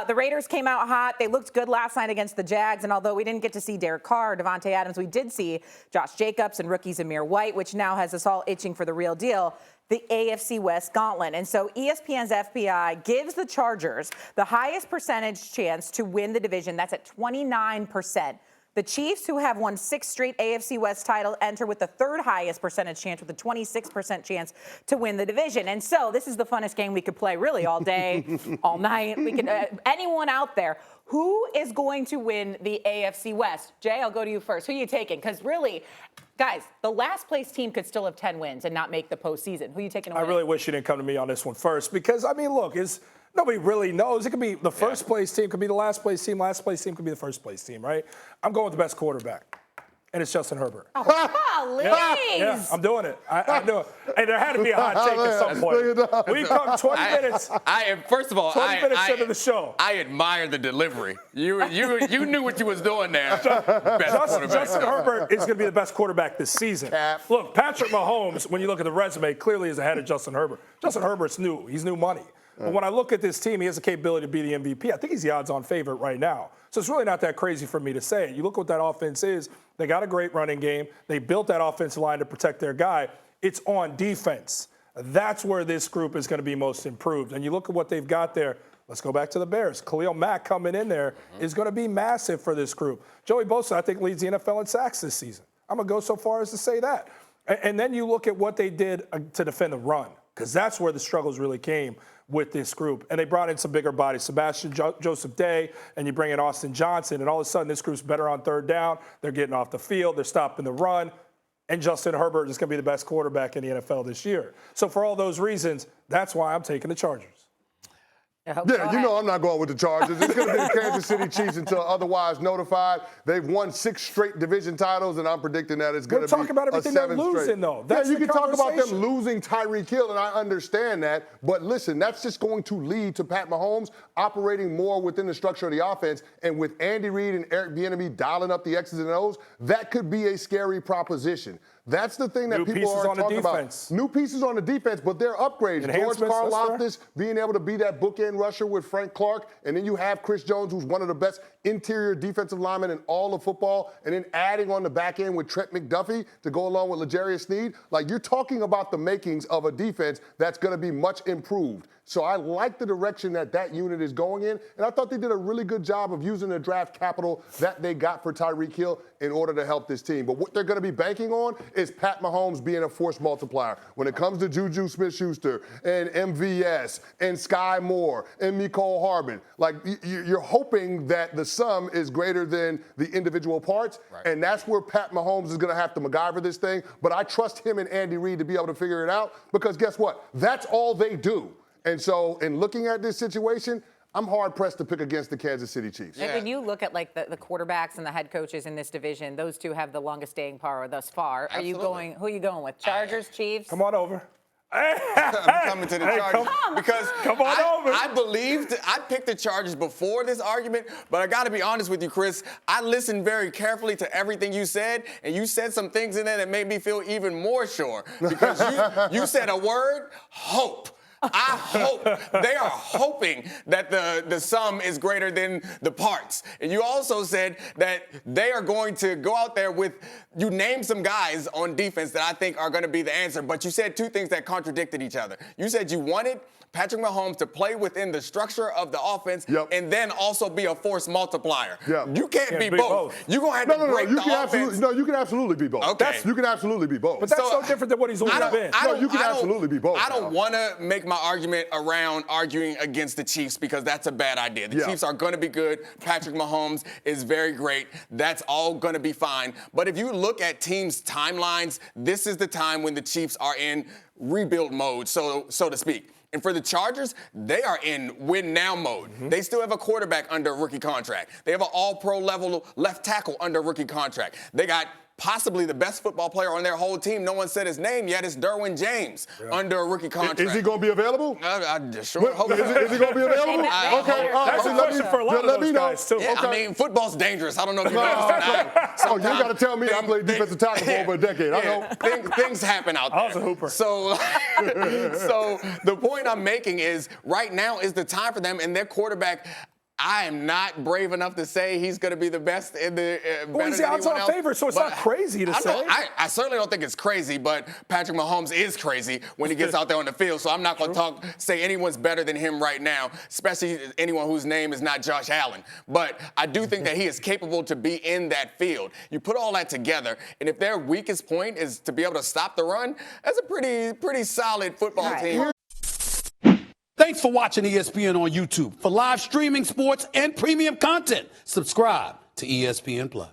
The Raiders came out hot. They looked good last night against the Jags, and although we didn't get to see Derek Carr or Devontae Adams, we did see Josh Jacobs and rookie Zamir White, which now has us all itching for the real deal, the AFC West gauntlet. And so ESPN's FBI gives the Chargers the highest percentage chance to win the division. That's at 29%. The Chiefs, who have won 6 straight AFC West titles, enter with the third highest percentage chance, with a 26% chance to win the division. And so this is the funnest game we could play really all day, all night. We can anyone out there, who is going to win the AFC West? Jay, I'll go to you first. Who are you taking? Because really, guys, the last place team could still have 10 wins and not make the postseason. Who are you taking away? I really wish you didn't come to me on this one first because, I mean, look, nobody really knows. It could be the first place team, could be the last place team could be the first place team, right? I'm going with the best quarterback, and it's Justin Herbert. Oh, yeah, I'm doing it. I do it. Hey, there had to be a hot take at some point. We come 20 minutes. First of all, 20 minutes into the show. I admire the delivery. You knew what you was doing there. Justin Herbert is going to be the best quarterback this season. Look, Patrick Mahomes, when you look at the resume, clearly is ahead of Justin Herbert. Justin Herbert's new. He's new money. But when I look at this team, he has the capability to be the MVP. I think he's the odds-on favorite right now. So it's really not that crazy for me to say it. You look what that offense is. They got a great running game. They built that offensive line to protect their guy. It's on defense. That's where this group is going to be most improved. And you look at what they've got there. Let's go back to the Bears. Khalil Mack coming in there is going to be massive for this group. Joey Bosa, I think, leads the NFL in sacks this season. I'm going to go so far as to say that. And then you look at what they did to defend the run, because that's where the struggles really came with this group. And they brought in some bigger bodies, Sebastian Joseph Day, and you bring in Austin Johnson, and all of a sudden this group's better on third down. They're getting off the field. They're stopping the run. And Justin Herbert is going to be the best quarterback in the NFL this year. So for all those reasons, that's why I'm taking the Chargers. Yeah, you know I'm not going with the Chargers. It's going to be the Kansas City Chiefs until otherwise notified. They've won 6 straight division titles, and I'm predicting that it's going to be talk about everything they're losing, though. Yeah, you can talk about them losing Tyreek Hill, and I understand that. But listen, that's just going to lead to Pat Mahomes operating more within the structure of the offense. And with Andy Reid and Eric Bieniemy dialing up the X's and O's, that could be a scary proposition. That's the thing that people are talking about. New pieces on the defense, but they're upgrades. George Karlaftis being able to be that bookend rusher with Frank Clark, and then you have Chris Jones, who's one of the best interior defensive linemen in all of football, and then adding on the back end with Trent McDuffie to go along with L'Jarius Sneed. Like, you're talking about the makings of a defense that's going to be much improved. So I like the direction that unit is going in, and I thought they did a really good job of using the draft capital that they got for Tyreek Hill in order to help this team. But what they're going to be banking on is Pat Mahomes being a force multiplier. When it comes to Juju Smith-Schuster and MVS and Sky Moore and Mecole Hardman, like, you're hoping that the sum is greater than the individual parts, and that's where Pat Mahomes is going to have to MacGyver this thing. But I trust him and Andy Reid to be able to figure it out, because guess what? That's all they do. And so in looking at this situation, I'm hard-pressed to pick against the Kansas City Chiefs. And when you look at, like, the quarterbacks and the head coaches in this division, those two have the longest staying power thus far. Who are you going with? Chargers, Chiefs? Come on over. I'm coming to the Chargers because I picked the Chargers before this argument, but I got to be honest with you, Chris. I listened very carefully to everything you said, and you said some things in there that made me feel even more sure, because you said a word, hope. I hope. They are hoping that the sum is greater than the parts. And you also said that they are going to go out there with, you named some guys on defense that I think are going to be the answer, but you said 2 things that contradicted each other. You said you wanted Patrick Mahomes to play within the structure of the offense and then also be a force multiplier. You can't be both. You're going to have to break the offense. No, you can absolutely be both. Okay. You can absolutely be both. But that's so different than what he's always been. You can absolutely be both. I don't want to make my argument around arguing against the Chiefs, because that's a bad idea. The Chiefs are going to be good. Patrick Mahomes is very great. That's all going to be fine. But if you look at teams' timelines, this is the time when the Chiefs are in rebuild mode, so to speak. And for the Chargers, they are in win-now mode. They still have a quarterback under a rookie contract. They have an all-pro level left tackle under a rookie contract. They got possibly the best football player on their whole team. No one said his name yet. It's Derwin James under a rookie contract. Is he going to be available? I sure hope so. Is he going to be available? Okay. That's a question for a lot of those guys, too. Yeah, I mean, football's dangerous. I don't know if you know this. You got to tell me I played defensive tackle for over a decade. I know. Things happen out there. I was a hooper. So the point I'm making is right now is the time for them, and their quarterback, I am not brave enough to say he's going to be the best in the. Well, he's the odds-on favorite, so it's not crazy to say. I certainly don't think it's crazy, but Patrick Mahomes is crazy when he gets out there on the field. So I'm not going to say anyone's better than him right now, especially anyone whose name is not Josh Allen. But I do think that he is capable to be in that field. You put all that together, and if their weakest point is to be able to stop the run, that's a pretty solid football team. Thanks for watching ESPN on YouTube. For live streaming sports and premium content, subscribe to ESPN+.